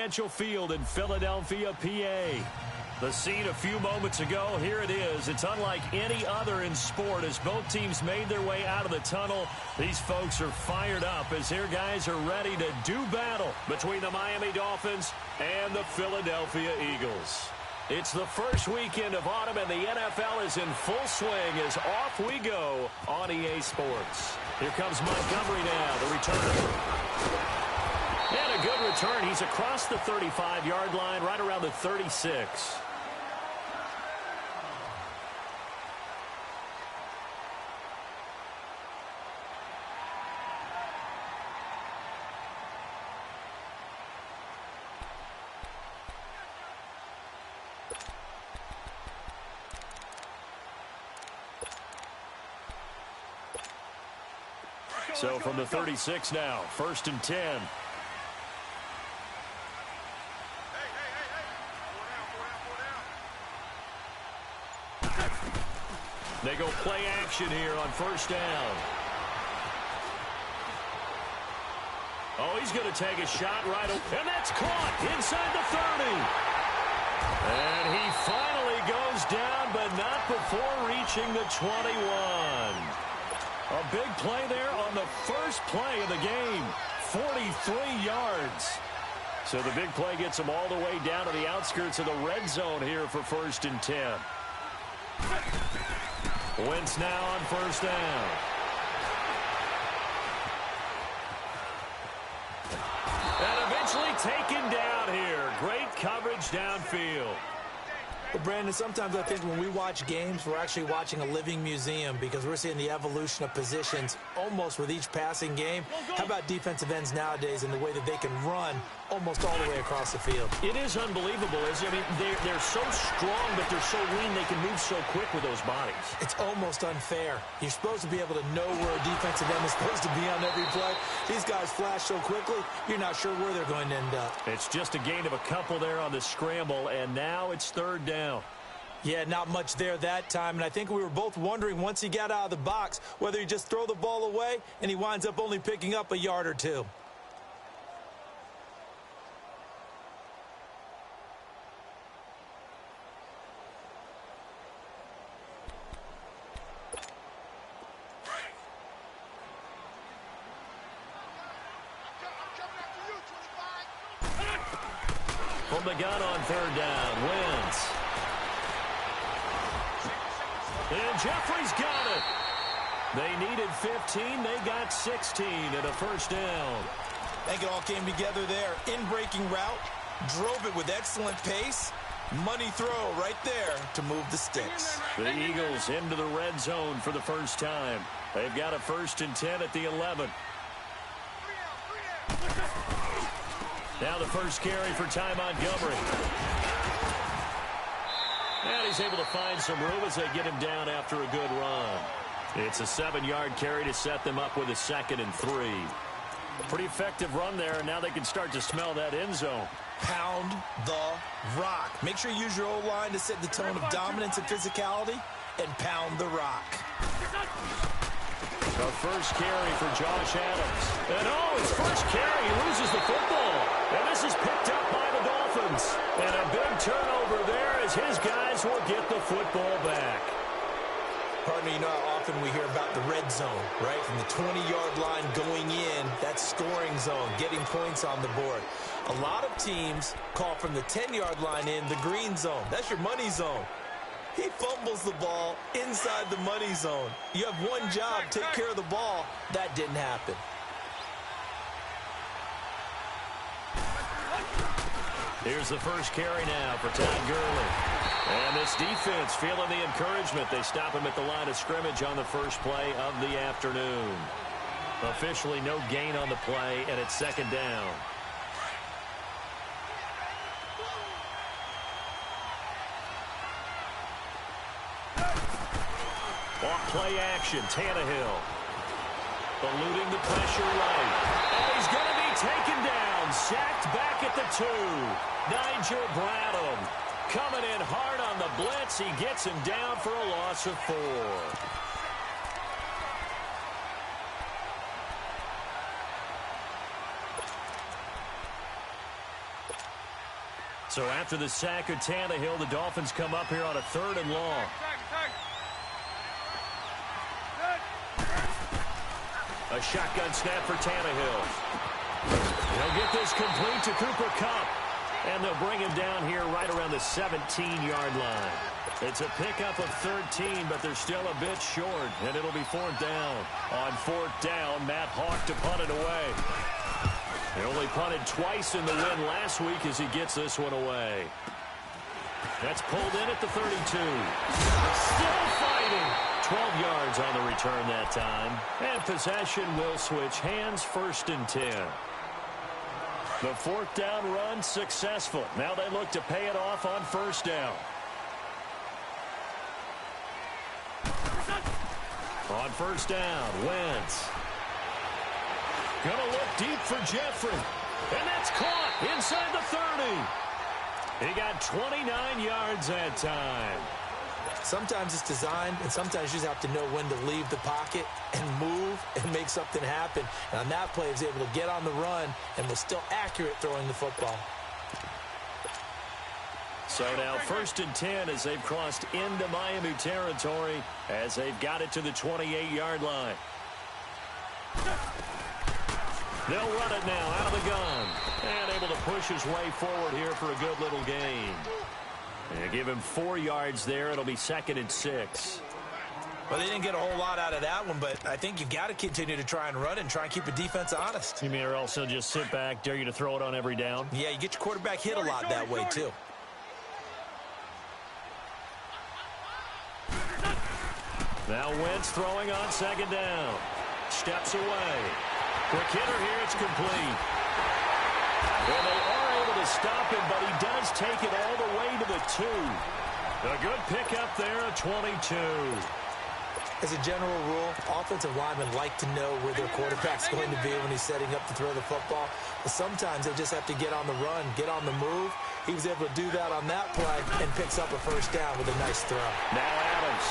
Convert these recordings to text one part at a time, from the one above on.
Presidential Field in Philadelphia, PA. The scene a few moments ago, here it is. It's unlike any other in sport as both teams made their way out of the tunnel. These folks are fired up as their guys are ready to do battle between the Miami Dolphins and the Philadelphia Eagles. It's the first weekend of autumn and the NFL is in full swing as off we go on EA Sports. Here comes Montgomery now, the returner. And a good return. He's across the 35-yard line, right around the 36. So from the 36 now, 1st and 10. They go play action here on 1st down. Oh, he's going to take a shot right away. And that's caught inside the 30. And he finally goes down, but not before reaching the 21. A big play there on the first play of the game. 43 yards. So the big play gets him all the way down to the outskirts of the red zone here for 1st and 10. Wentz now on 1st down. And eventually taken down here. Great coverage downfield. Well, Brandon, sometimes I think when we watch games, we're actually watching a living museum because we're seeing the evolution of positions almost with each passing game. How about defensive ends nowadays and the way that they can run almost all the way across the field? It is unbelievable, isn't it? I mean, they're so strong, but they're so lean they can move so quick with those bodies. It's almost unfair. You're supposed to be able to know where a defensive end is supposed to be on every play. These guys flash so quickly, you're not sure where they're going to end up. It's just a gain of a couple there on the scramble, and now it's 3rd down. Yeah, not much there that time, and I think we were both wondering once he got out of the box whether he just throw the ball away and he winds up only picking up a yard or two. From the gun on 3rd down, Wentz. And Jeffrey's got it. They needed 15. They got 16 and a 1st down. I think it all came together there. In-breaking route, drove it with excellent pace. Money throw right there to move the sticks. The Eagles into the red zone for the first time. They've got a 1st and 10 at the 11. Now the first carry for Ty Montgomery. And he's able to find some room as they get him down after a good run. It's a 7-yard carry to set them up with a 2nd and 3. Pretty effective run there, and now they can start to smell that end zone. Pound the rock. Make sure you use your O-line to set the tone of dominance and physicality, and pound the rock. The first carry for Josh Adams. And his first carry, he loses the football. And this is picked up by the Dolphins. And a big turnover there as his guys will get the football back. Partner, you know how often we hear about the red zone, right? From the 20-yard line going in, that scoring zone, getting points on the board. A lot of teams call from the 10-yard line in the green zone. That's your money zone. He fumbles the ball inside the money zone. You have one job, take care of the ball. That didn't happen. Here's the first carry now for Todd Gurley. And this defense feeling the encouragement. They stop him at the line of scrimmage on the first play of the afternoon. Officially no gain on the play, and it's 2nd down. Off play action, Tannehill. Eluding the pressure right. And he's going to be taken down. Sacked back at the 2. Nigel Bradham coming in hard on the blitz. He gets him down for a loss of 4. So after the sack of Tannehill, the Dolphins come up here on a 3rd and long. A shotgun snap for Tannehill. They'll get this complete to Cooper Kupp. And they'll bring him down here right around the 17-yard line. It's a pickup of 13, but they're still a bit short, and it'll be 4th down. On 4th down, Matt Hawk to punt it away. He only punted twice in the win last week as he gets this one away. That's pulled in at the 32. Still fighting. 12 yards on the return that time. And possession will switch hands, 1st and 10. The 4th down run successful. Now they look to pay it off on 1st down. On 1st down, Wentz. Gonna look deep for Jeffrey. And that's caught inside the 30. He got 29 yards that time. Sometimes it's designed, and sometimes you just have to know when to leave the pocket and move and make something happen. And on that play, he was able to get on the run and was still accurate throwing the football. So now 1st and 10 as they've crossed into Miami territory as they've got it to the 28-yard line. They'll run it now out of the gun. And able to push his way forward here for a good little gain. And give him 4 yards there. It'll be 2nd and 6. Well, they didn't get a whole lot out of that one, but I think you've got to continue to try and run and try and keep the defense honest. You mean or also just sit back, dare you to throw it on every down? Yeah, you get your quarterback hit a lot that way, too. Now Wentz throwing on 2nd down. Steps away. Quick hitter here. It's complete. Well, they are able to stop him, but he does take it all the way to the 2. A good pickup there at 22. As a general rule, offensive linemen like to know where their quarterback's going to be when he's setting up to throw the football. But sometimes they just have to get on the run, get on the move. He was able to do that on that play and picks up a 1st down with a nice throw. Now Adams.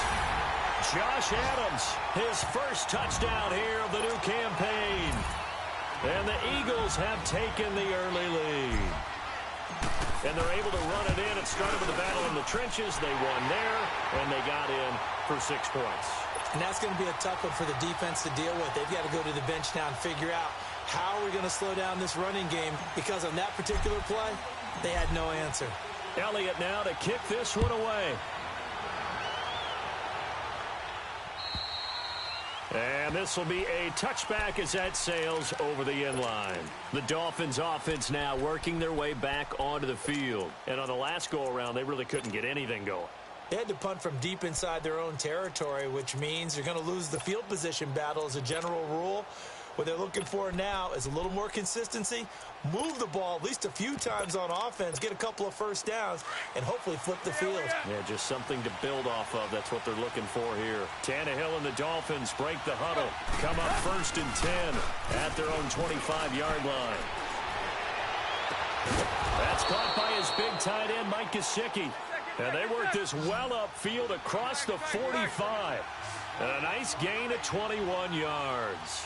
Josh Adams, his first touchdown here of the new campaign. And the Eagles have taken the early lead. And they're able to run it in. It started with a battle in the trenches. They won there, and they got in for 6 points. And that's going to be a tough one for the defense to deal with. They've got to go to the bench now and figure out how are we going to slow down this running game, because on that particular play, they had no answer. Elliott now to kick this one away. And this will be a touchback as that sails over the end line. The Dolphins offense now working their way back onto the field. And on the last go-around, they really couldn't get anything going. They had to punt from deep inside their own territory, which means you're going to lose the field position battle as a general rule. What they're looking for now is a little more consistency, move the ball at least a few times on offense, get a couple of 1st downs, and hopefully flip the field. Yeah, just something to build off of. That's what they're looking for here. Tannehill and the Dolphins break the huddle, come up 1st and 10 at their own 25-yard line. That's caught by his big tight end, Mike Gesicki. And they work this well upfield across the 45. And a nice gain of 21 yards.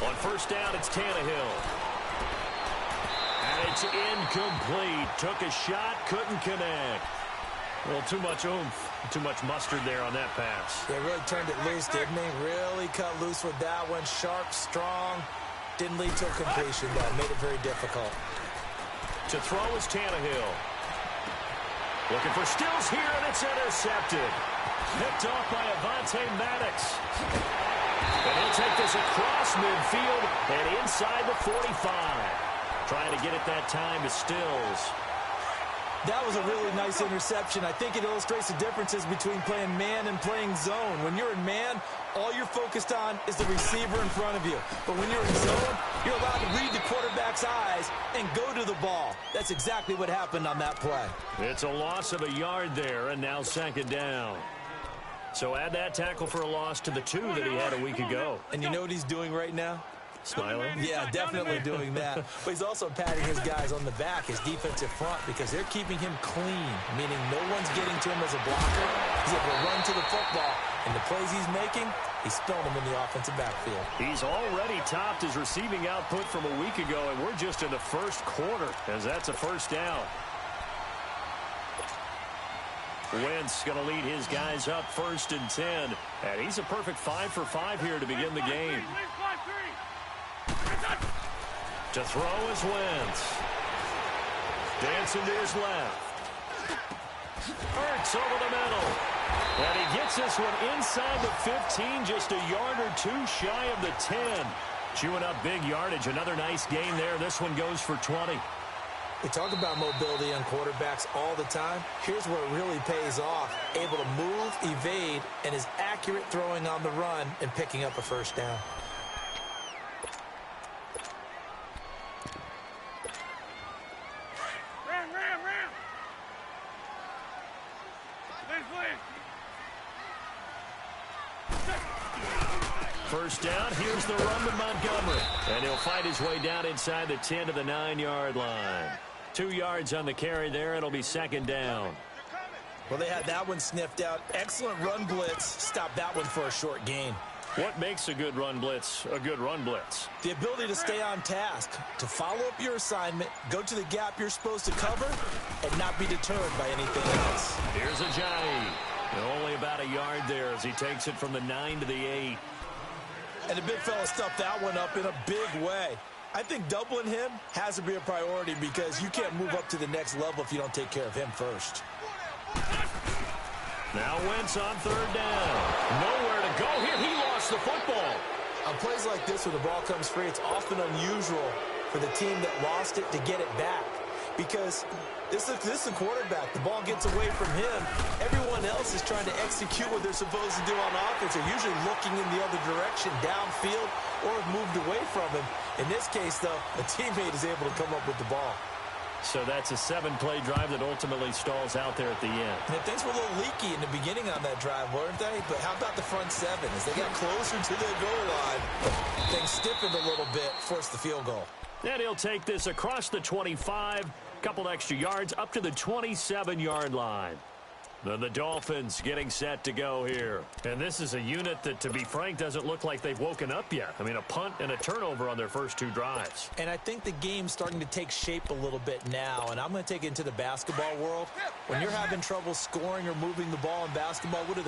On 1st down, it's Tannehill. And it's incomplete. Took a shot, couldn't connect. Well, too much oomph, too much mustard there on that pass. They really turned it loose, didn't they? Really cut loose with that one. Sharp, strong. Didn't lead to a completion, though. Made it very difficult. To throw is Tannehill. Looking for Stills here, and it's intercepted. Picked off by Avonte Maddox. And he'll take this across midfield and inside the 45. Trying to get it that time to Stills. That was a really nice interception. I think it illustrates the differences between playing man and playing zone. When you're in man, all you're focused on is the receiver in front of you. But when you're in zone, you're allowed to read the quarterback's eyes and go to the ball. That's exactly what happened on that play. It's a loss of a yard there, and now 2nd down. So add that tackle for a loss to the 2 that he had a week ago. And you know what he's doing right now? Smiling? Yeah, definitely doing that. But he's also patting his guys on the back, his defensive front, because they're keeping him clean, meaning no one's getting to him as a blocker. He's able to run to the football, and the plays he's making, he's throwing them in the offensive backfield. He's already topped his receiving output from a week ago, and we're just in the first quarter, as that's a first down. Wentz going to lead his guys up 1st and 10. And he's a perfect 5 for 5 here to begin the game. To throw is Wentz. Dancing to his left. Hurts over the middle. And he gets this one inside the 15, just a yard or two shy of the 10. Chewing up big yardage. Another nice gain there. This one goes for 20. We talk about mobility on quarterbacks all the time. Here's where it really pays off. Able to move, evade, and is accurate throwing on the run and picking up a first down. First down, here's the run to Montgomery. And he'll fight his way down inside the 10 to the 9-yard line. 2 yards on the carry there. It'll be 2nd down. Well, they had that one sniffed out. Excellent run blitz. Stop that one for a short gain. What makes a good run blitz a good run blitz? The ability to stay on task, to follow up your assignment, go to the gap you're supposed to cover, and not be deterred by anything else. Here's Ajayi. Only about a yard there as he takes it from the 9 to the 8. And the big fella stuffed that one up in a big way. I think doubling him has to be a priority because you can't move up to the next level if you don't take care of him first. Now Wentz on 3rd down. Nowhere to go here. He lost the football. On plays like this where the ball comes free, it's often unusual for the team that lost it to get it back. Because this is a quarterback. The ball gets away from him. Everyone else is trying to execute what they're supposed to do on offense. They're usually looking in the other direction, downfield, or have moved away from him. In this case, though, a teammate is able to come up with the ball. So that's a 7-play drive that ultimately stalls out there at the end. And things were a little leaky in the beginning on that drive, weren't they? But how about the front 7? As they got closer to their goal line, things stiffened a little bit, forced the field goal. And he'll take this across the 25, couple extra yards, up to the 27-yard line. Then the Dolphins getting set to go here. And this is a unit that, to be frank, doesn't look like they've woken up yet. I mean, a punt and a turnover on their first 2 drives. And I think the game's starting to take shape a little bit now. And I'm going to take it into the basketball world. When you're having trouble scoring or moving the ball in basketball, what do?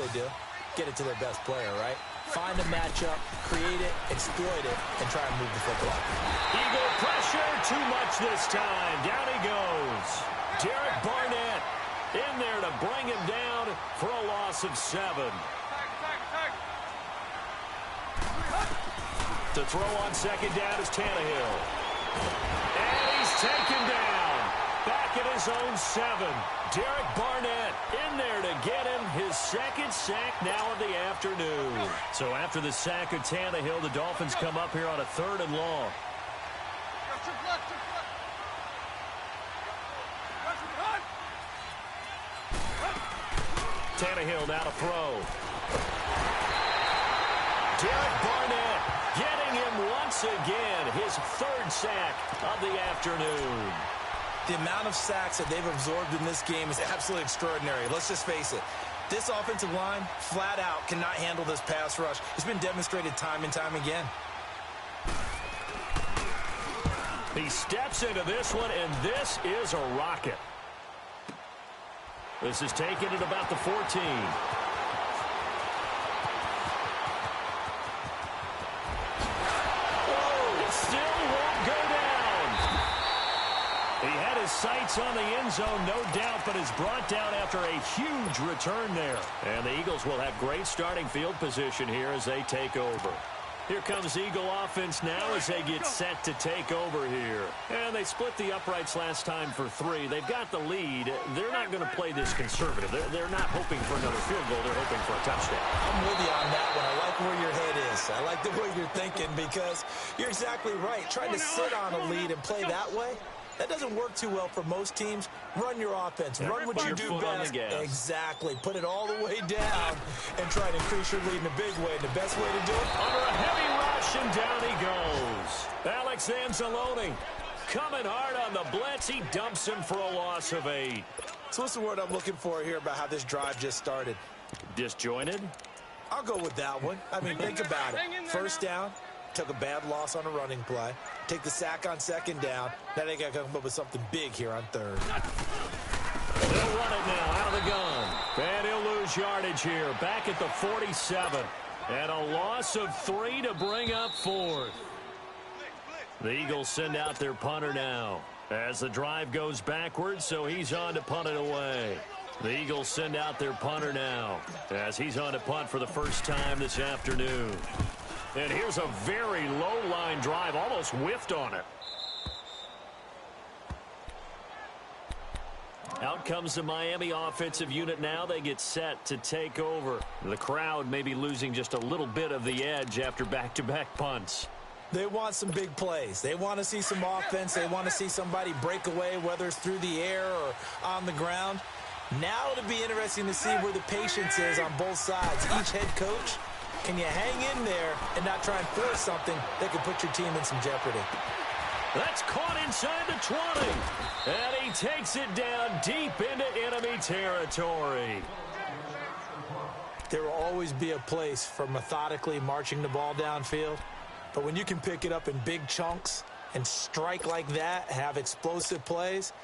Get it to their best player, right? Find a matchup, create it, exploit it, and try and move the football. Eagle pressure, too much this time. Down he goes. Derek Barnett in there to bring him down for a loss of 7. To throw on 2nd down is Tannehill. And he's taken down. Back at his own 7. Derek Barnett in there to get him his 2nd sack now of the afternoon. So after the sack of Tannehill, the Dolphins come up here on a 3rd and long. Tannehill now to throw. Derek Barnett getting him once again, his 3rd sack of the afternoon. The amount of sacks that they've absorbed in this game is absolutely extraordinary. Let's just face it. This offensive line, flat out, cannot handle this pass rush. It's been demonstrated time and time again. He steps into this one, and this is a rocket. This is taken at about the 14. Oh, it still won't go down. He had his sights on the end zone, no doubt, but is brought down after a huge return there. And the Eagles will have great starting field position here as they take over. Here comes Eagle offense now as they get set to take over here. And they split the uprights last time for 3. They've got the lead. They're not going to play this conservative. They're not hoping for another field goal. They're hoping for a touchdown. I'm with you on that one. I like where your head is. I like the way you're thinking because you're exactly right. Trying to sit on a lead and play that way, that doesn't work too well for most teams. Run your offense. Run what you do best. Exactly. Put it all the way down and try to increase your lead in a big way. And the best way to do it? Under a heavy rush, rush, and down he goes. Alex Anzalone coming hard on the blitz. He dumps him for a loss of 8. So what's the word I'm looking for here about how this drive just started? Disjointed? I'll go with that one. I mean, think about it. First down, took a bad loss on a running play. Take the sack on second down. Now they got to come up with something big here on third. They'll run it now out of the gun. And he'll lose yardage here. Back at the 47. And a loss of 3 to bring up 4th. The Eagles send out their punter now as the drive goes backwards, so he's on to punt it away. The Eagles send out their punter now as he's on to punt for the first time this afternoon. And here's a very low-line drive, almost whiffed on it. Out comes the Miami offensive unit now. They get set to take over. The crowd may be losing just a little bit of the edge after back-to-back punts. They want some big plays. They want to see some offense. They want to see somebody break away, whether it's through the air or on the ground. Now it'll be interesting to see where the patience is on both sides. Each head coach, can you hang in there and not try and force something that could put your team in some jeopardy? That's caught inside the 20. And he takes it down deep into enemy territory. There will always be a place for methodically marching the ball downfield. But when you can pick it up in big chunks and strike like that, have explosive plays,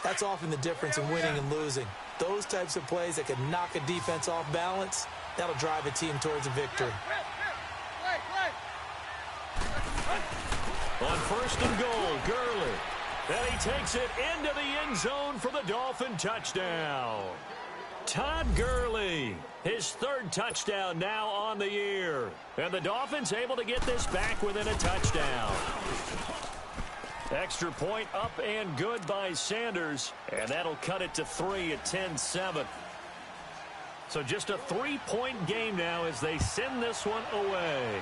that's often the difference in winning and losing. Those types of plays that can knock a defense off balance, that'll drive a team towards a victory. On first and goal, Gurley. And he takes it into the end zone for the Dolphin touchdown. Todd Gurley, his 3rd touchdown now on the year. And the Dolphins able to get this back within a touchdown. Extra point up and good by Sanders. And that'll cut it to 3 at 10-7. So just a 3-point game now as they send this one away.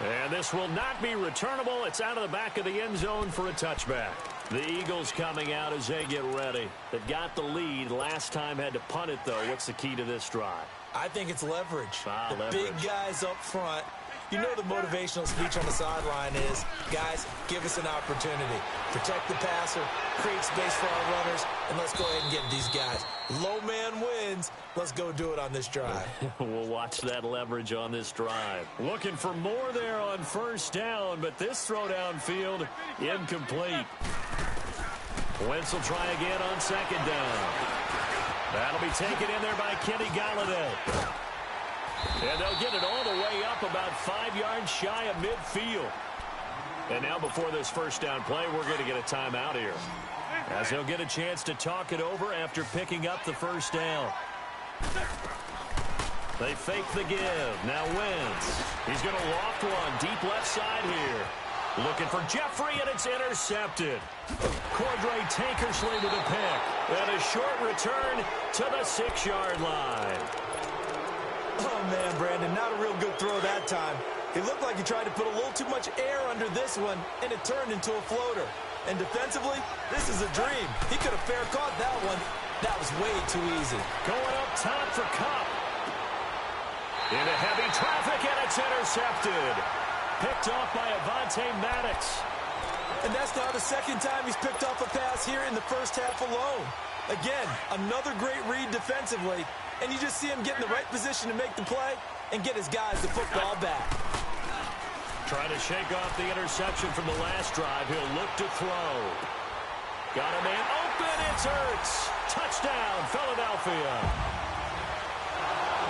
And this will not be returnable. It's out of the back of the end zone for a touchback. The Eagles coming out as they get ready. They got the lead. Last time had to punt it, though. What's the key to this drive? I think it's leverage. Leverage. Big guys up front. You know the motivational speech on the sideline is, guys, give us an opportunity. Protect the passer, create space for our runners, and let's go ahead and get these guys. Low man wins. Let's go do it on this drive. We'll watch that leverage on this drive. Looking for more there on first down, but this throw downfield incomplete. Wentz will try again on second down. That'll be taken in there by Kenny Golladay. And they'll get it all the way up about 5 yards shy of midfield. And now before this first down play, we're going to get a timeout here, as they'll get a chance to talk it over after picking up the first down. They fake the give. Now Wentz. He's going to loft one deep left side here. Looking for Jeffrey, and it's intercepted. Cordray Tankersley with a pick. And a short return to the 6-yard line. Oh, man, Brandon, not a real good throw that time. It looked like he tried to put a little too much air under this one, and it turned into a floater. And defensively, this is a dream. He could have fair caught that one. That was way too easy. Going up top for Kupp. Into heavy traffic, and it's intercepted. Picked off by Avonte Maddox. And that's now the second time he's picked off a pass here in the first half alone. Again, another great read defensively, and you just see him get in the right position to make the play and get his guys the football back. Trying to shake off the interception from the last drive. He'll look to throw. Got a man open. It's Ertz. Touchdown, Philadelphia.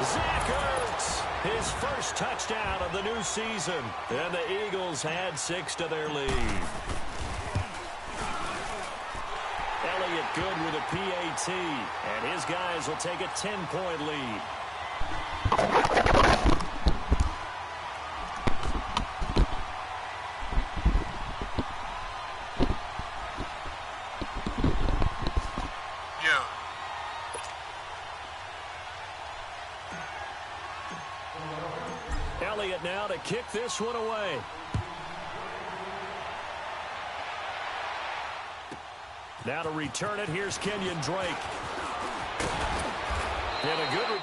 Zach Ertz, his first touchdown of the new season. And the Eagles had 6 to their lead. Elliott good with a PAT, and his guys will take a 10-point lead. Elliott now to kick this one away. Now to return it, here's Kenyon Drake. And a good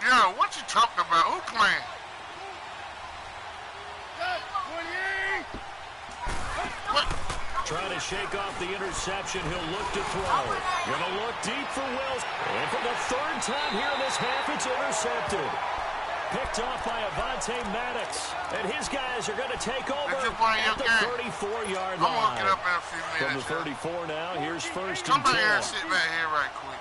Yo, what you talking about? Who playing? Trying to shake off the interception. He'll look to throw. Gonna look deep for Wills. And for the third time here in this half, it's intercepted. Picked off by Avonte Maddox. And his guys are going to take over at the 34-yard line. I'm going to get up in a few minutes. From the 34 now, here's first and 10. Come back here and sit back here right quick.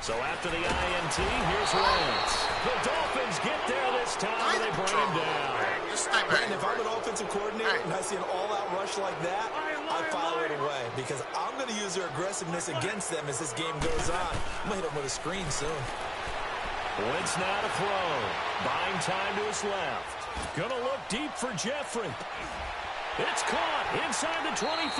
So after the INT, here's Wentz. The Dolphins get there this time, and they bring him down. Just stay back. If I'm an offensive coordinator and I see an all-out rush like that, I file it away because I'm going to use their aggressiveness against them as this game goes on. I'm going to hit them with a screen soon. Wentz now to throw. Buying time to his left. Going to look deep for Jeffrey. It's caught inside the 25.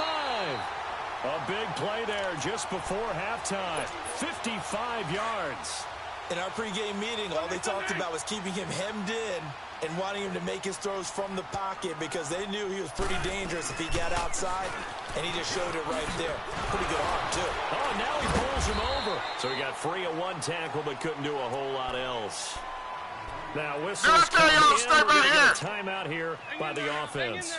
A big play there just before halftime. 55 yards. In our pregame meeting, all they talked about was keeping him hemmed in and wanting him to make his throws from the pocket because they knew he was pretty dangerous if he got outside, and he just showed it right there. Pretty good arm, too. Oh, now he pulls him over. So he got free of one tackle but couldn't do a whole lot else. Now whistles come in. We're going to get a timeout here by the offense,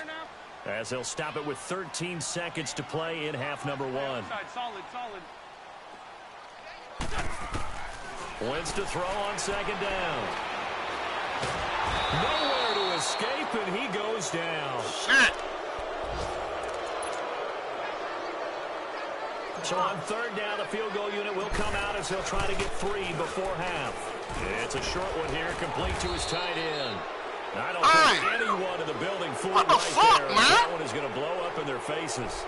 as they'll stop it with 13 seconds to play in half number one. Solid. Wentz to throw on second down. Nowhere to escape, and he goes down. Shit. So on third down, the field goal unit will come out as he'll try to get 3 before half. It's a short one here, complete to his tight end. I don't think anyone in the building fooled right there. That one is going to blow up in their faces.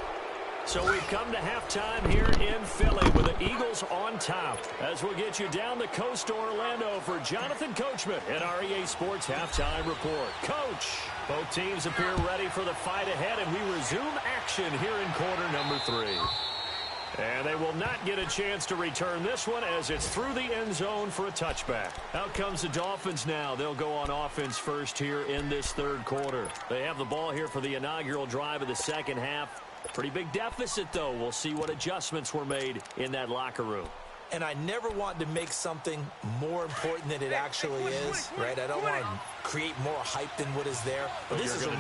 So we've come to halftime here in Philly with the Eagles on top. As we'll get you down the coast to Orlando for Jonathan Coachman at our EA Sports Halftime Report. Coach, both teams appear ready for the fight ahead, and we resume action here in quarter number 3. And they will not get a chance to return this one as it's through the end zone for a touchback. Out comes the Dolphins now. They'll go on offense first here in this third quarter. They have the ball here for the inaugural drive of the second half. Pretty big deficit, though. We'll see what adjustments were made in that locker room. And I never want to make something more important than it actually is, right? I don't want to create more hype than what is there. But this is I'm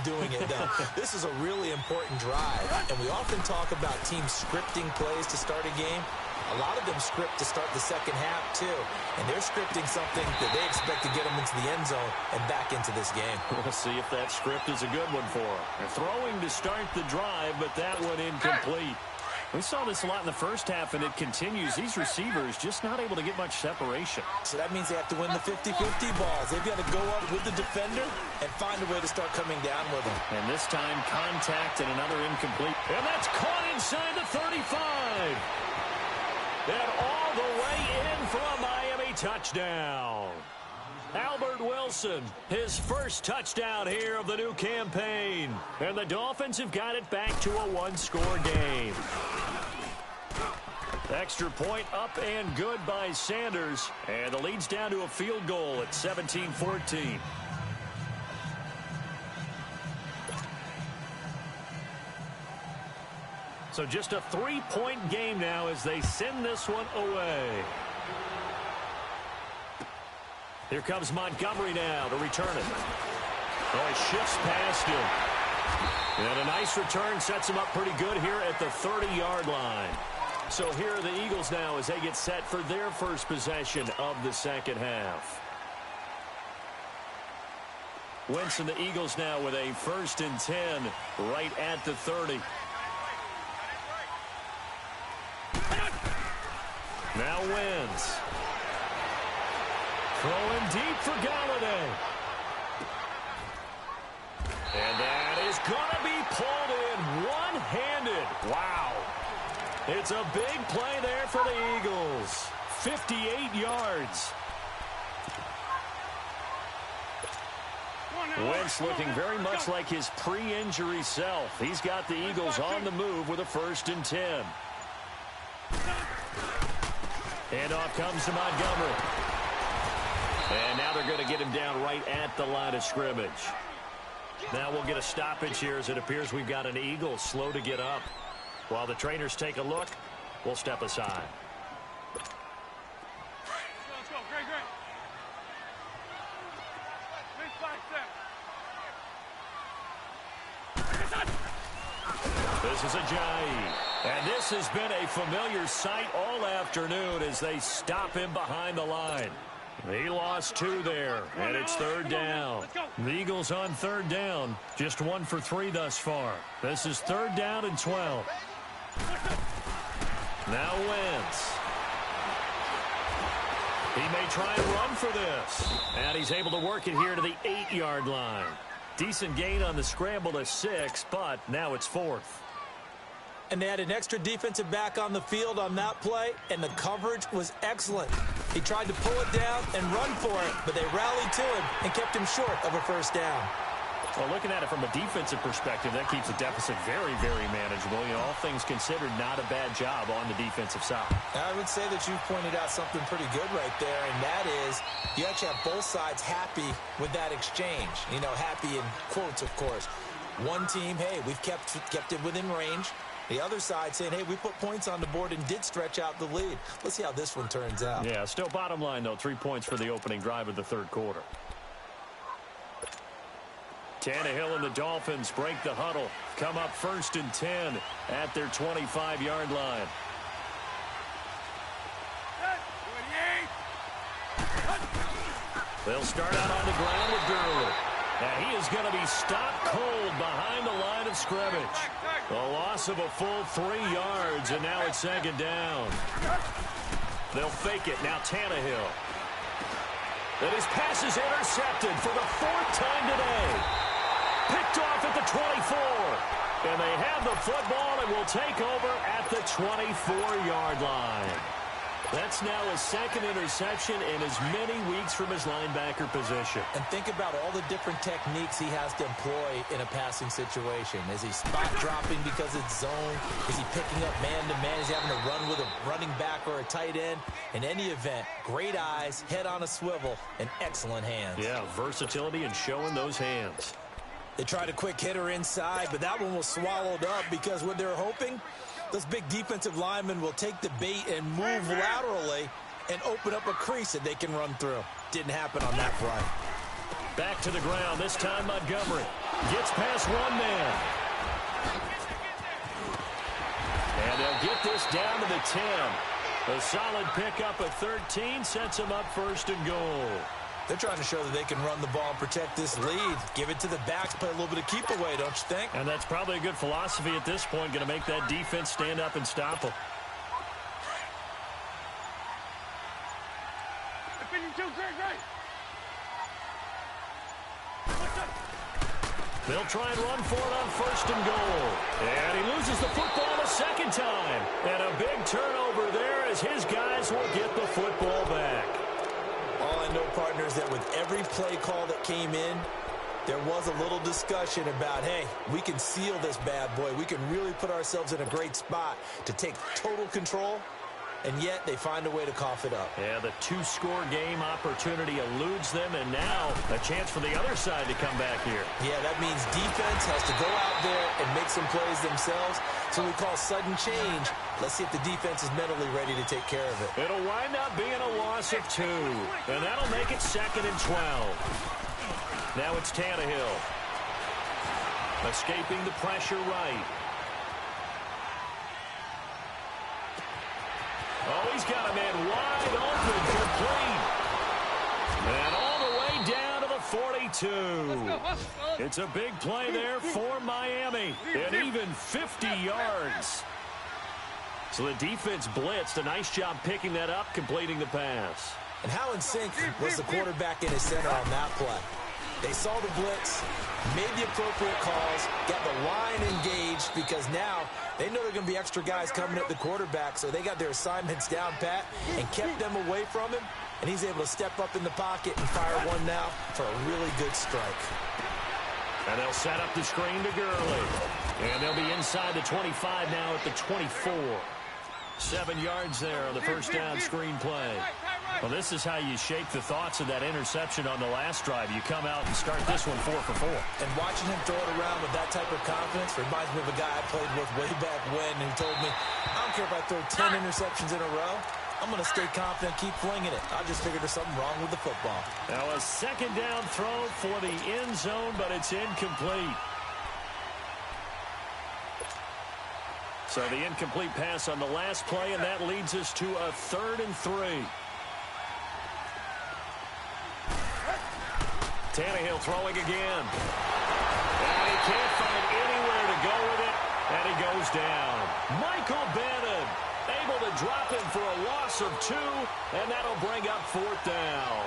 doing it, though. This is a really important drive. And we often talk about teams scripting plays to start a game. A lot of them script to start the second half, too. And they're scripting something that they expect to get them into the end zone and back into this game. We'll see if that script is a good one for them. They're throwing to start the drive, but that one incomplete. We saw this a lot in the first half, and it continues. These receivers just not able to get much separation. So that means they have to win the 50-50 balls. They've got to go up with the defender and find a way to start coming down with them. And this time, contact and another incomplete. And that's caught inside the 35. And all the way in for a Miami touchdown. Albert Wilson, his first touchdown here of the new campaign. And the Dolphins have got it back to a one-score game. Extra point up and good by Sanders. And the lead's down to a field goal at 17-14. So just a 3-point game now as they send this one away. Here comes Montgomery now to return it. Oh, he shifts past him. And a nice return sets him up pretty good here at the 30-yard line. So here are the Eagles now as they get set for their first possession of the second half. Wentz and the Eagles now with a 1st and 10 right at the 30. Now Wentz. Throwing deep for Galladay. And that is going to be pulled in one-handed. Wow. It's a big play there for the Eagles. 58 yards. Wentz looking very much like his pre-injury self. He's got the Eagles on the move with a 1st and 10. And off comes to Montgomery. And now they're going to get him down right at the line of scrimmage. Now we'll get a stoppage here as it appears we've got an Eagle slow to get up. While the trainers take a look, will step aside. Let's go. Great. Big 5 steps. This is Ajayi. And this has been a familiar sight all afternoon as they stop him behind the line. He lost 2 there, and it's 3rd down. The Eagles on 3rd down, just 1 for 3 thus far. This is 3rd down and 12. Now Wentz. He may try and run for this. And he's able to work it here to the 8-yard line. Decent gain on the scramble to 6, but now it's 4th. And they had an extra defensive back on the field on that play, and the coverage was excellent. He tried to pull it down and run for it, but they rallied to him and kept him short of a 1st down. Well, looking at it from a defensive perspective, that keeps the deficit very, very manageable. You know, all things considered, not a bad job on the defensive side. I would say that you've pointed out something pretty good right there, and that is you actually have both sides happy with that exchange. You know, happy in quotes, of course. One team, hey, we've kept it within range. The other side saying, hey, we put points on the board and did stretch out the lead. Let's see how this one turns out. Yeah, still bottom line, though, 3 points for the opening drive of the 3rd quarter. Tannehill and the Dolphins break the huddle. Come up 1st and 10 at their 25-yard line. They'll start out on the ground with Gurley. And he is going to be stopped cold behind the line of scrimmage. A loss of a full 3 yards, and now it's 2nd down. They'll fake it. Now Tannehill. And his pass is intercepted for the 4th time today. Picked off at the 24. And they have the football and will take over at the 24-yard line. That's now his 2nd interception in as many weeks from his linebacker position. And think about all the different techniques he has to employ in a passing situation. Is he spot dropping because it's zone? Is he picking up man-to-man? Is he having to run with a running back or a tight end? In any event, great eyes, head on a swivel, and excellent hands. Yeah, versatility and showing those hands. They tried a quick hitter inside, but that one was swallowed up because what they're hoping, those big defensive linemen will take the bait and move laterally and open up a crease that they can run through. Didn't happen on that play. Back to the ground, this time Montgomery. Gets past one man. And they'll get this down to the 10. A solid pickup of 13 sets them up 1st and goal. They're trying to show that they can run the ball and protect this lead. Give it to the backs, play a little bit of keep away, don't you think? And that's probably a good philosophy at this point, going to make that defense stand up and stop them. They'll try and run for it on 1st and goal. And he loses the football a 2nd time. And a big turnover there as his guys will get the football back. All I know, partners, that with every play call that came in, there was a little discussion about, hey, we can seal this bad boy. We can really put ourselves in a great spot to take total control, and yet they find a way to cough it up. Yeah, the 2-score game opportunity eludes them, and now a chance for the other side to come back here. Yeah, that means defense has to go out there and make some plays themselves. So we call sudden change. Let's see if the defense is mentally ready to take care of it. It'll wind up being a loss of 2, and that'll make it 2nd and 12. Now it's Tannehill. Escaping the pressure right. Oh, he's got a man wide open, complete. And all the way down to the 42. It's a big play there for Miami. And even 50 yards. So the defense blitzed. A nice job picking that up, completing the pass. And how in sync was the quarterback in his center on that play? They saw the blitz, made the appropriate calls, got the line engaged because now they know there are going to be extra guys coming at the quarterback, so they got their assignments down pat and kept them away from him, and he's able to step up in the pocket and fire one now for a really good strike. And they'll set up the screen to Gurley. And they'll be inside the 25 now at the 24. 7 yards there on the 1st down screen play. Well, this is how you shake the thoughts of that interception on the last drive. You come out and start this one 4 for 4. And watching him throw it around with that type of confidence reminds me of a guy I played with way back when who told me, I don't care if I throw 10 interceptions in a row. I'm going to stay confident, keep flinging it. I just figured there's something wrong with the football. Now a second down throw for the end zone, but it's incomplete. So the incomplete pass on the last play, and that leads us to a 3rd and 3. Tannehill throwing again. And he can't find anywhere to go with it, and he goes down. Michael Bannon able to drop him for a loss of 2, and that'll bring up 4th down.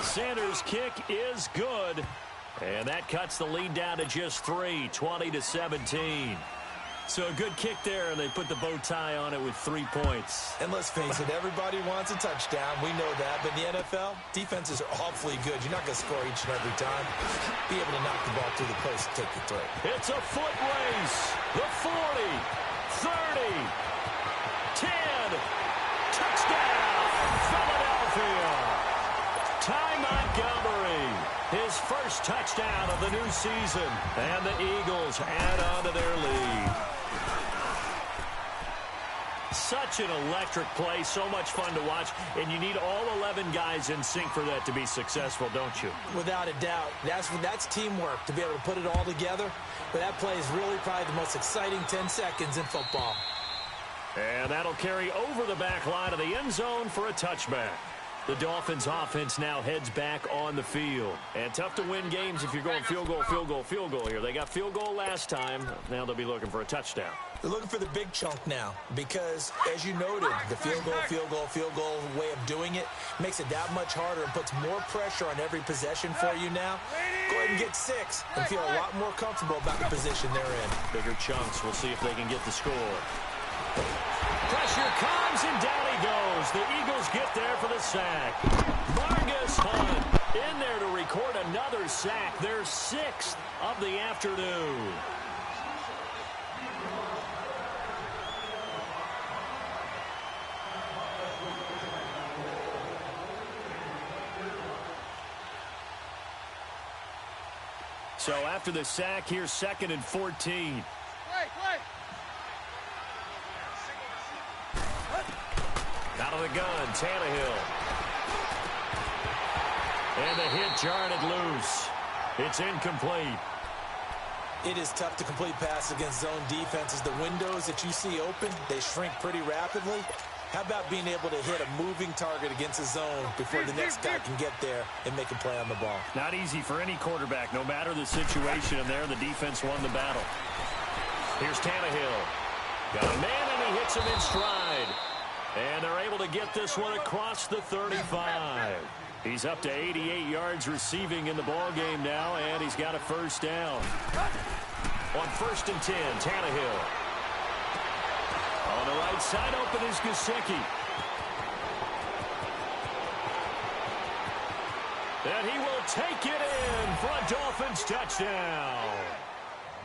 Sanders' kick is good, and that cuts the lead down to just 3, 20-17. So a good kick there, and they put the bow tie on it with 3 points. And let's face it, everybody wants a touchdown. We know that. But in the NFL, defenses are awfully good. You're not going to score each and every time. Be able to knock the ball through the post and take the throw. It's a foot race. The 40, 30, 10. Touchdown, Philadelphia. Ty Montgomery, his first touchdown of the new season. And the Eagles add on to their lead. Such an electric play, so much fun to watch, and you need all 11 guys in sync for that to be successful, don't you? Without a doubt. That's teamwork, to be able to put it all together. But that play is really probably the most exciting 10 seconds in football. And that'll carry over the back line of the end zone for a touchback. The Dolphins offense now heads back on the field. And tough to win games if you're going field goal, field goal, field goal here. They got field goal last time. Now they'll be looking for a touchdown. They're looking for the big chunk now because, as you noted, the field goal way of doing it makes it that much harder and puts more pressure on every possession for you now. Go ahead and get 6 and feel a lot more comfortable about the position they're in. Bigger chunks. We'll see if they can get the score. Pressure comes, and down he goes. The Eagles get there for the sack. Margus Hunt in there to record another sack. Their 6th of the afternoon. So after the sack, here's 2nd and 14. Out of the gun, Tannehill. And the hit jarred it loose. It's incomplete. It is tough to complete passes against zone defenses. The windows that you see open, they shrink pretty rapidly. How about being able to hit a moving target against a zone before the next guy can get there and make a play on the ball? Not easy for any quarterback, no matter the situation. And there, the defense won the battle. Here's Tannehill. Got a man, and he hits him in stride. And they're able to get this one across the 35. He's up to 88 yards receiving in the ball game now, and he's got a first down. On 1st and 10, Tannehill. On the right side, open is Gesicki. And he will take it in for a Dolphins touchdown.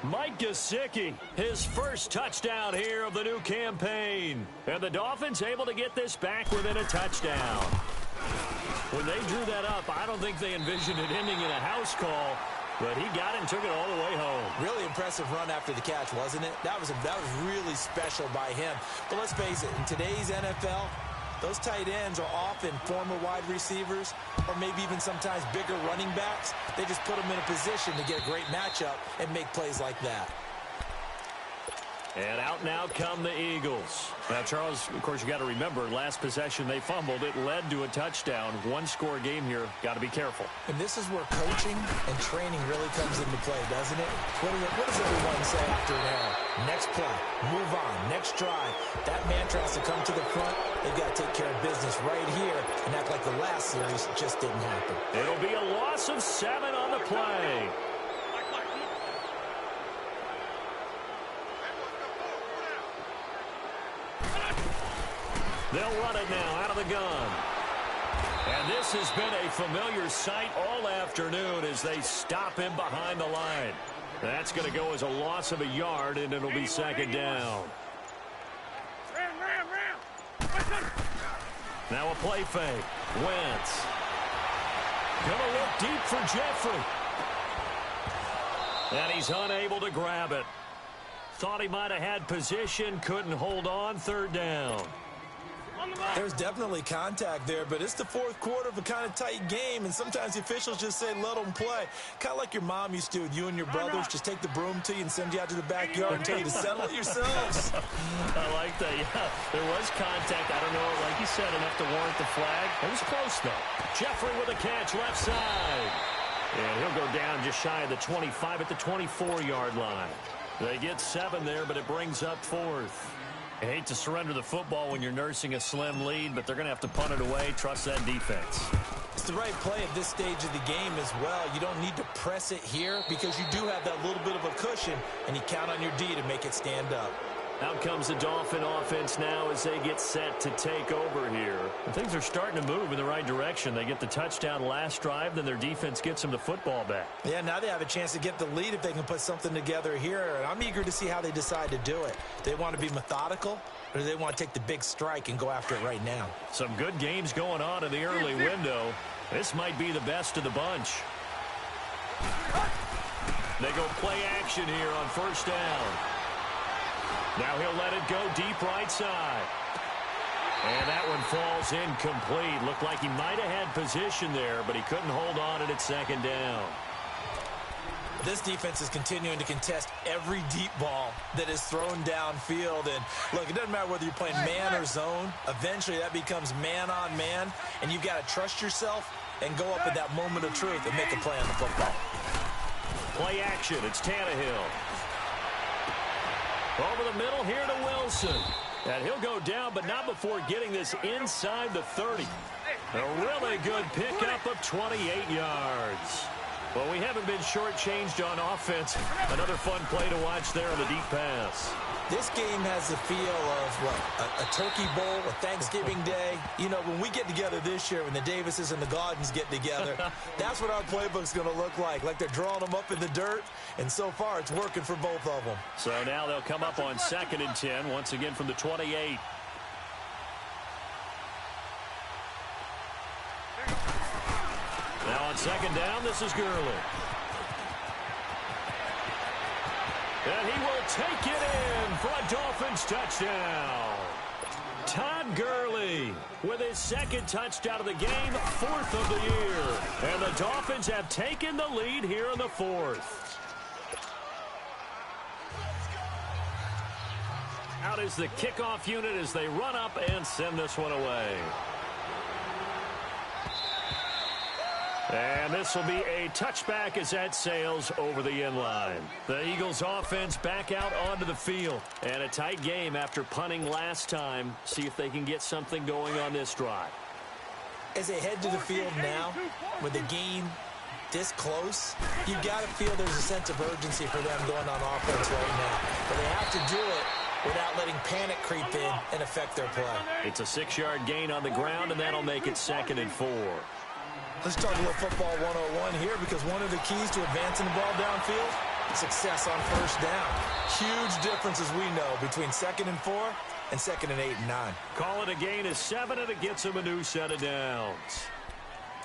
Mike Gesicki, his first touchdown here of the new campaign. And the Dolphins able to get this back within a touchdown. When they drew that up, I don't think they envisioned it ending in a house call, but he got it and took it all the way home. Really impressive run after the catch, wasn't it? That was really special by him. But let's face it, in today's NFL, those tight ends are often former wide receivers or maybe even sometimes bigger running backs. They just put them in a position to get a great matchup and make plays like that. And out now come the Eagles. Now, Charles, of course, you got to remember, last possession they fumbled. It led to a touchdown. One-score game here. Got to be careful. And this is where coaching and training really comes into play, doesn't it? What does everyone say after an error? Next play, move on, next drive. That mantra has to come to the front. They've got to take care of business right here and act like the last series just didn't happen. It'll be a loss of 7 on the play. They'll run it now out of the gun. And this has been a familiar sight all afternoon as they stop him behind the line. That's going to go as a loss of a yard, and it'll be second down. Ram. Now a play fake. Wentz. Going to look deep for Jeffrey. And he's unable to grab it. Thought he might have had position, couldn't hold on, third down. There's definitely contact there, but it's the fourth quarter of a kind of tight game, and sometimes the officials just say, let them play. Kind of like your mom used to with you and your brothers. Just take the broom to you and send you out to the backyard and tell you to settle it yourselves. I like that, yeah. There was contact. I don't know, like you said, enough to warrant the flag. It was close, though. Jeffrey with a catch, left side. And he'll go down just shy of the 25 at the 24-yard line. They get 7 there, but it brings up fourth. I hate to surrender the football when you're nursing a slim lead, but they're going to have to punt it away. Trust that defense. It's the right play at this stage of the game as well. You don't need to press it here because you do have that little bit of a cushion, and you count on your D to make it stand up. Out comes the Dolphin offense now as they get set to take over here. And things are starting to move in the right direction. They get the touchdown last drive, then their defense gets them the football back. Yeah, now they have a chance to get the lead if they can put something together here. And I'm eager to see how they decide to do it. They want to be methodical, or do they want to take the big strike and go after it right now? Some good games going on in the early window. This might be the best of the bunch. They go play action here on first down. Now he'll let it go deep right side. And that one falls incomplete. Looked like he might have had position there, but he couldn't hold on at second down. This defense is continuing to contest every deep ball that is thrown downfield. And, look, it doesn't matter whether you're playing man or zone. Eventually that becomes man on man, and you've got to trust yourself and go up at that moment of truth and make a play on the football. Play action. It's Tannehill. Over the middle here to Wilson. And he'll go down, but not before getting this inside the 30. A really good pickup of 28 yards. Well, we haven't been shortchanged on offense. Another fun play to watch there on the deep pass. This game has the feel of, what, a turkey bowl, a Thanksgiving day. You know, when we get together this year, when the Davises and the Gaudens get together, that's what our playbook's going to look like they're drawing them up in the dirt, and so far it's working for both of them. So now they'll come up on 2nd and 10, once again from the 28. Now on 2nd down, this is Gurley. And he will take it in for a Dolphins touchdown. Todd Gurley with his 2nd touchdown of the game, 4th of the year. And the Dolphins have taken the lead here in the 4th. Out is the kickoff unit as they run up and send this one away. And this will be a touchback as that sails over the inline. The Eagles offense back out onto the field. And a tight game after punting last time. See if they can get something going on this drive. As they head to the field now, with the game this close, you've got to feel there's a sense of urgency for them going on offense right now. But they have to do it without letting panic creep in and affect their play. It's a 6-yard gain on the ground, and that'll make it 2nd and 4. Let's talk a little football 101 here, because one of the keys to advancing the ball downfield, success on first down. Huge difference, as we know, between 2nd and 4 and 2nd and 8 and 9. Call it a gain of 7, and it gets him a new set of downs.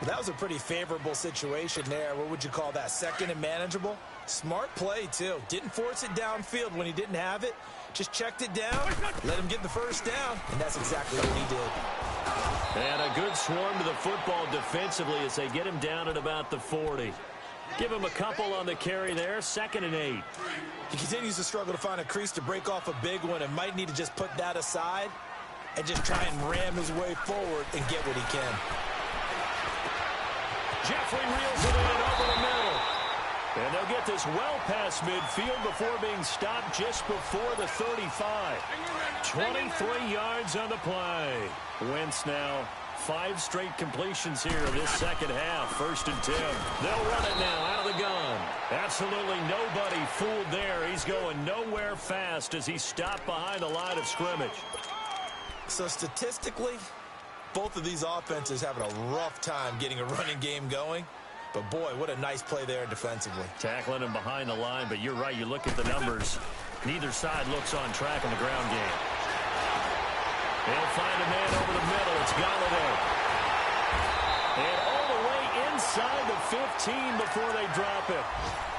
Well, that was a pretty favorable situation there. What would you call that? 2nd and manageable? Smart play, too. Didn't force it downfield when he didn't have it. Just checked it down, let him get the first down, and that's exactly what he did. And a good swarm to the football defensively as they get him down at about the 40. Give him a couple on the carry there, 2nd and 8. He continues to struggle to find a crease to break off a big one and might need to just put that aside and just try and ram his way forward and get what he can. Jeffrey reels it in over the middle. And they'll get this well past midfield before being stopped just before the 35. 23 yards on the play. Wentz now 5 straight completions here in this second half. 1st and 10. They'll run it now out of the gun. Absolutely nobody fooled there. He's going nowhere fast as he's stopped behind the line of scrimmage. So statistically, both of these offenses having a rough time getting a running game going. But, boy, what a nice play there defensively. Tackling him behind the line, but you're right. You look at the numbers. Neither side looks on track in the ground game. They'll find a man over the middle. It's Galladay. And all the way inside the 15 before they drop it.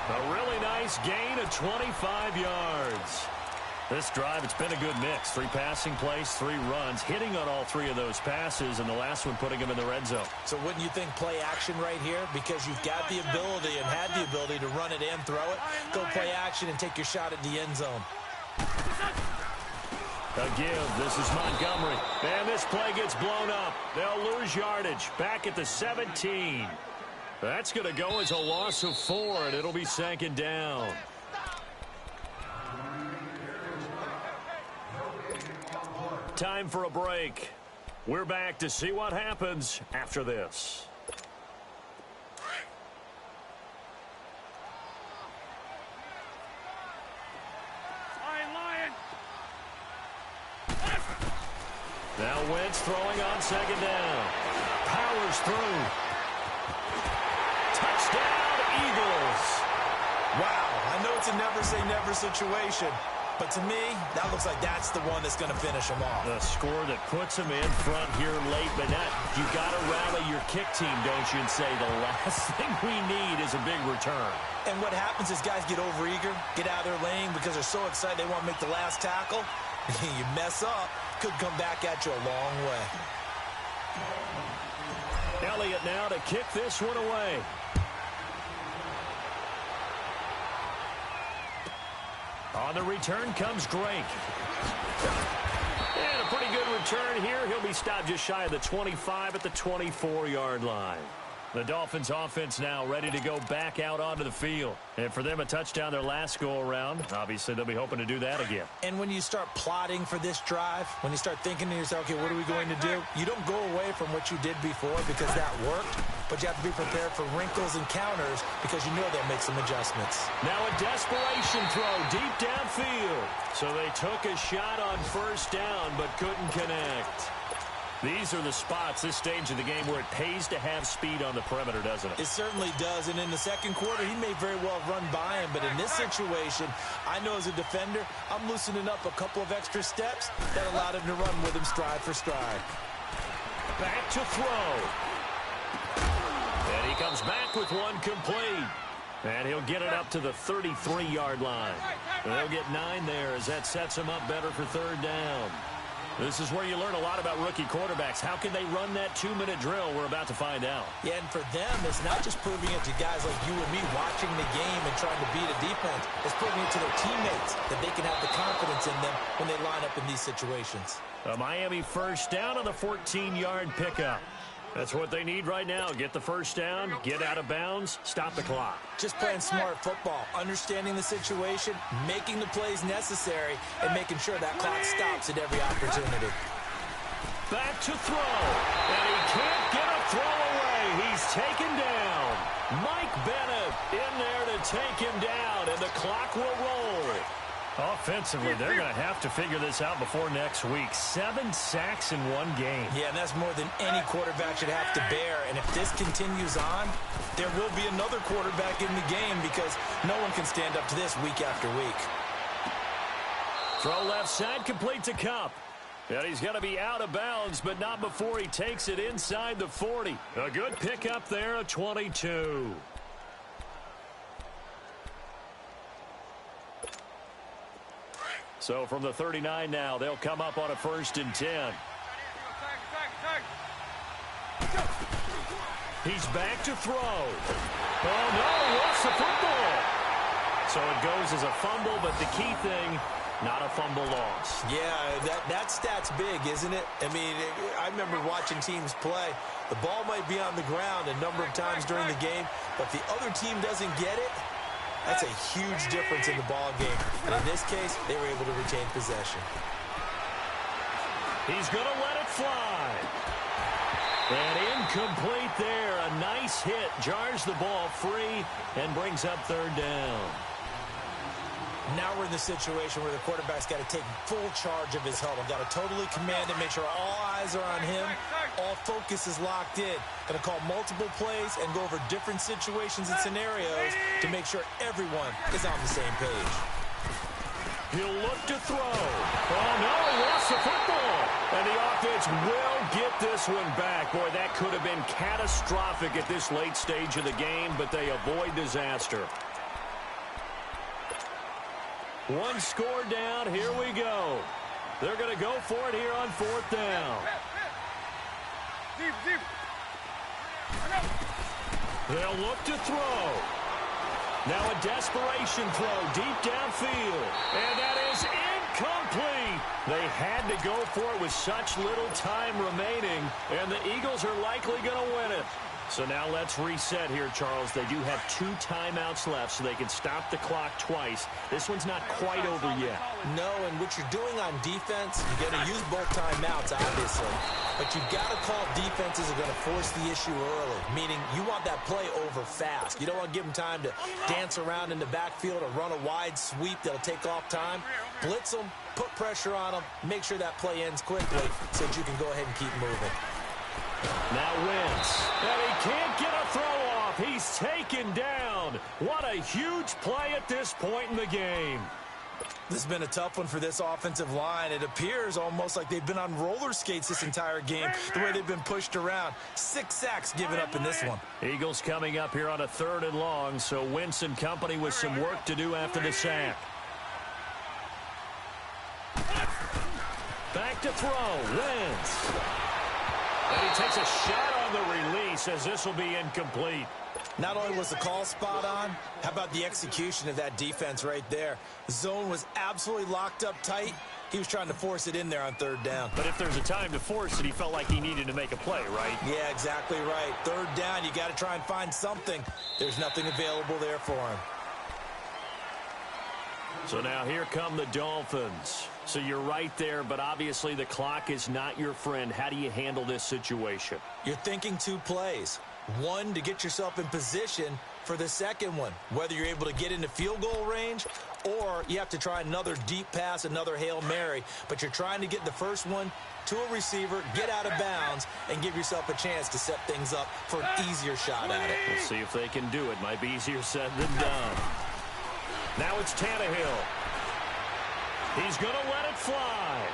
A really nice gain of 25 yards. This drive, it's been a good mix. 3 passing plays, 3 runs, hitting on all 3 of those passes, and the last one putting him in the red zone. So wouldn't you think play action right here? Because you've got the ability and had the ability to run it and throw it. Go play action and take your shot at the end zone. A give. This is Montgomery. And this play gets blown up. They'll lose yardage. Back at the 17. That's going to go as a loss of 4, and it'll be 2nd down. Time for a break. We're back to see what happens after this. Lion. Now Wentz throwing on 2nd down. Powers through. Touchdown, Eagles. Wow, I know it's a never-say-never situation. But to me, that looks like that's the one that's going to finish them off. The score that puts them in front here late, but you got to rally your kick team, don't you, and say the last thing we need is a big return. And what happens is guys get overeager, get out of their lane because they're so excited they want to make the last tackle. You mess up, could come back at you a long way. Elliott now to kick this one away. On the return comes Drake. And a pretty good return here. He'll be stopped just shy of the 25 at the 24-yard line. The Dolphins offense now ready to go back out onto the field. And for them, a touchdown their last go-around. Obviously, they'll be hoping to do that again. And when you start plotting for this drive, when you start thinking to yourself, okay, what are we going to do? You don't go away from what you did before because that worked, but you have to be prepared for wrinkles and counters because you know they'll make some adjustments. Now a desperation throw deep downfield. So they took a shot on 1st down but couldn't connect. These are the spots, this stage of the game, where it pays to have speed on the perimeter, doesn't it? It certainly does, and in the 2nd quarter, he may very well run by him, but in this situation, I know as a defender, I'm loosening up a couple of extra steps that allowed him to run with him stride for stride. Back to throw. And he comes back with one complete. And he'll get it up to the 33-yard line. And they'll get 9 there as that sets him up better for 3rd down. This is where you learn a lot about rookie quarterbacks. How can they run that 2-minute drill? We're about to find out. Yeah, and for them, it's not just proving it to guys like you and me watching the game and trying to beat a defense. It's proving it to their teammates that they can have the confidence in them when they line up in these situations. A Miami 1st down on the 14-yard pickup. That's what they need right now. Get the 1st down, get out of bounds, stop the clock. Just playing smart football, understanding the situation, making the plays necessary, and making sure that clock stops at every opportunity. Back to throw, and he can't get a throw away. He's taken down. Mike Bennett in there to take him down, and the clock will roll. Offensively, they're going to have to figure this out before next week. 7 sacks in one game. Yeah, and that's more than any quarterback should have to bear. And if this continues on, there will be another quarterback in the game because no one can stand up to this week after week. Throw left side, complete to Kupp. And he's going to be out of bounds, but not before he takes it inside the 40. A good pickup there, a 22. So from the 39 now, they'll come up on a 1st and 10. He's back to throw. Oh, no, lost the football. So it goes as a fumble, but the key thing, not a fumble loss. Yeah, that stat's big, isn't it? I mean, I remember watching teams play. The ball might be on the ground a number of times during the game, but if the other team doesn't get it, that's a huge difference in the ball game. And in this case, they were able to retain possession. He's going to let it fly. And incomplete there. A nice hit. Jars the ball free and brings up 3rd down. Now we're in the situation where the quarterback's got to take full charge of his huddle. Got to totally command it, make sure all eyes are on him. All focus is locked in. Going to call multiple plays and go over different situations and scenarios to make sure everyone is on the same page. He'll look to throw. Oh, no, he lost the football. And the offense will get this one back. Boy, that could have been catastrophic at this late stage of the game, but they avoid disaster. One score down. Here we go. They're going to go for it here on 4th down. Deep, deep. They'll look to throw. Now a desperation throw deep downfield. And that is incomplete. They had to go for it with such little time remaining. And the Eagles are likely going to win it. So now let's reset here, Charles. They do have 2 timeouts left, so they can stop the clock twice. This one's not quite over yet. No, and what you're doing on defense, you're going to use both timeouts, obviously. But you've got to call defenses are going to force the issue early, meaning you want that play over fast. You don't want to give them time to dance around in the backfield or run a wide sweep that'll take off time. Blitz them, put pressure on them, make sure that play ends quickly so that you can go ahead and keep moving. Now Wentz, and he can't get a throw off. He's taken down. What a huge play at this point in the game. This has been a tough one for this offensive line. It appears almost like they've been on roller skates this entire game, the way they've been pushed around. 6 sacks given up in this one. Eagles coming up here on a 3rd and long, so Wentz and company with some work to do after the sack. Back to throw, Wentz. And he takes a shot on the release as this will be incomplete. Not only was the call spot on, how about the execution of that defense right there? The zone was absolutely locked up tight. He was trying to force it in there on 3rd down. But if there's a time to force it, he felt like he needed to make a play, right? Yeah, exactly right. 3rd down, you got to try and find something. There's nothing available there for him. So now here come the Dolphins. So you're right there, but obviously the clock is not your friend. How do you handle this situation? You're thinking 2 plays. One, to get yourself in position for the second one, whether you're able to get into field goal range or you have to try another deep pass, another Hail Mary, but you're trying to get the first one to a receiver, get out of bounds, and give yourself a chance to set things up for an easier shot at it. We'll see if they can do it. Might be easier said than done. Now it's Tannehill. He's going to let it fly.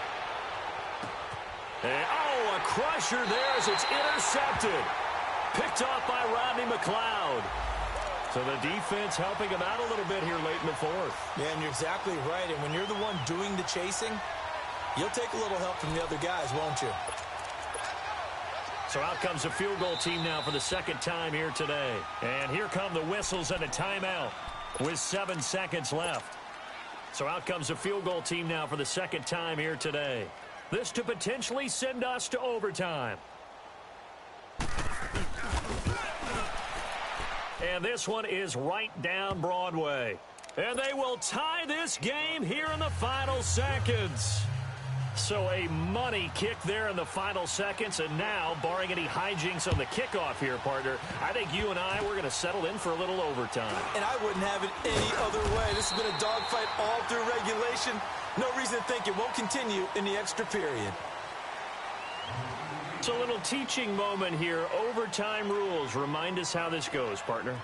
And, oh, a crusher there as it's intercepted. Picked off by Rodney McLeod. So the defense helping him out a little bit here late in the 4th. Yeah, and you're exactly right. And when you're the one doing the chasing, you'll take a little help from the other guys, won't you? So out comes the field goal team now for the 2nd time here today. And here come the whistles and a timeout with 7 seconds left. So out comes the field goal team now for the 2nd time here today. This to potentially send us to overtime. And this one is right down Broadway. And they will tie this game here in the final seconds. So a money kick there in the final seconds. And now, barring any hijinks on the kickoff here, partner, I think you and I, we're going to settle in for a little overtime. And I wouldn't have it any other way. This has been a dogfight all through regulation. No reason to think it won't continue in the extra period. It's a little teaching moment here. Overtime rules. Remind us how this goes, partner.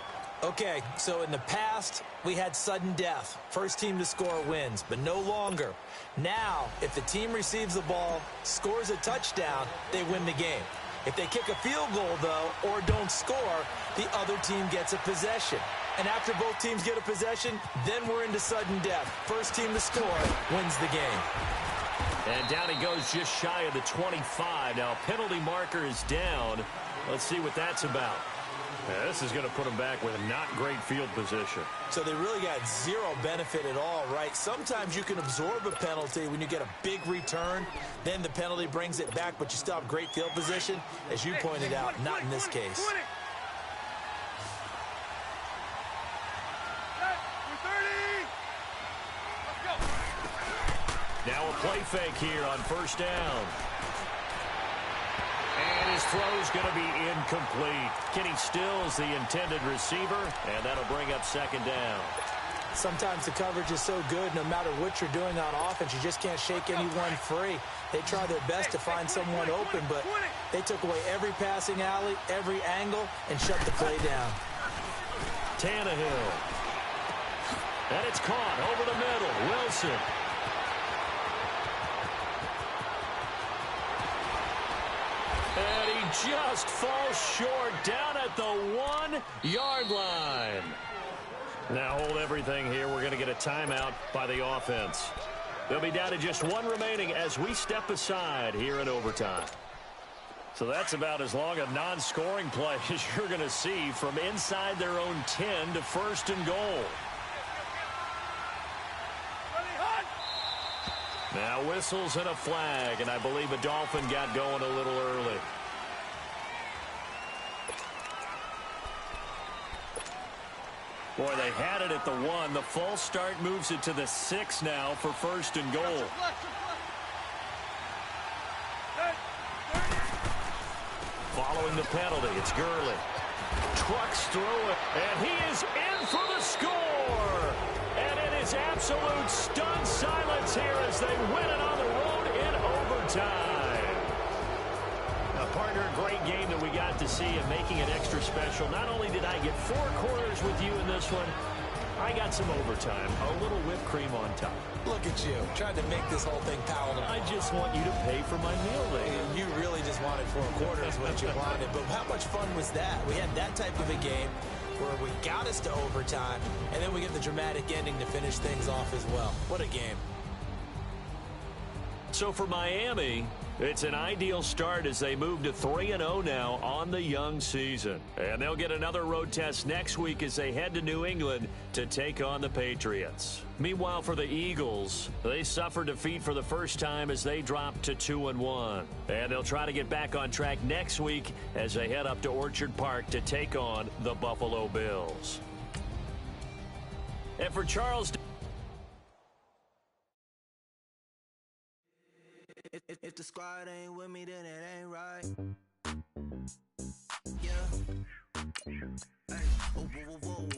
Okay, so in the past, we had sudden death. First team to score wins, but no longer. Now, if the team receives the ball, scores a touchdown, they win the game. If they kick a field goal, though, or don't score, the other team gets a possession. And after both teams get a possession, then we're into sudden death. First team to score wins the game. And down he goes just shy of the 25. Now, penalty marker is down. Let's see what that's about. Yeah, this is going to put them back with a not great field position. So they really got zero benefit at all, right? Sometimes you can absorb a penalty when you get a big return. Then the penalty brings it back, but you still have great field position. As you pointed out, not in this case. Now a play fake here on 1st down. And his throw is going to be incomplete. Kenny Stills, the intended receiver, and that'll bring up 2nd down. Sometimes the coverage is so good, no matter what you're doing on offense, you just can't shake anyone free. They try their best to find someone open, but they took away every passing alley, every angle, and shut the play down. Tannehill. And it's caught over the middle. Wilson. And he just falls short down at the 1-yard line. Now hold everything here. We're going to get a timeout by the offense. They'll be down to just one remaining as we step aside here in overtime. So that's about as long a non-scoring play as you're going to see from inside their own 10 to first and goal. Now whistles and a flag, and I believe a Dolphin got going a little early. Boy, they had it at the 1. The false start moves it to the 6 now for first and goal. Following the penalty, it's Gurley. Trucks through it, and he is in for the score. And it is absolute stunned silence here as they win it on the road in overtime. Now, partner, a great game that we got to see and making it extra special. Not only did I get 4 quarters with you in this one, I got some overtime, a little whipped cream on top. Look at you, trying to make this whole thing palatable. I just want you to pay for my meal later. You really just wanted 4 quarters what you wanted, but how much fun was that? We had that type of a game where we got us to overtime, and then we get the dramatic ending to finish things off as well. What a game. So for Miami, it's an ideal start as they move to 3-0 now on the young season. And they'll get another road test next week as they head to New England to take on the Patriots. Meanwhile, for the Eagles, they suffered defeat for the first time as they dropped to 2-1. And they'll try to get back on track next week as they head up to Orchard Park to take on the Buffalo Bills. And for Charles... If the squad ain't with me, then it ain't right. Yeah. Hey. Oh, whoa, whoa, whoa.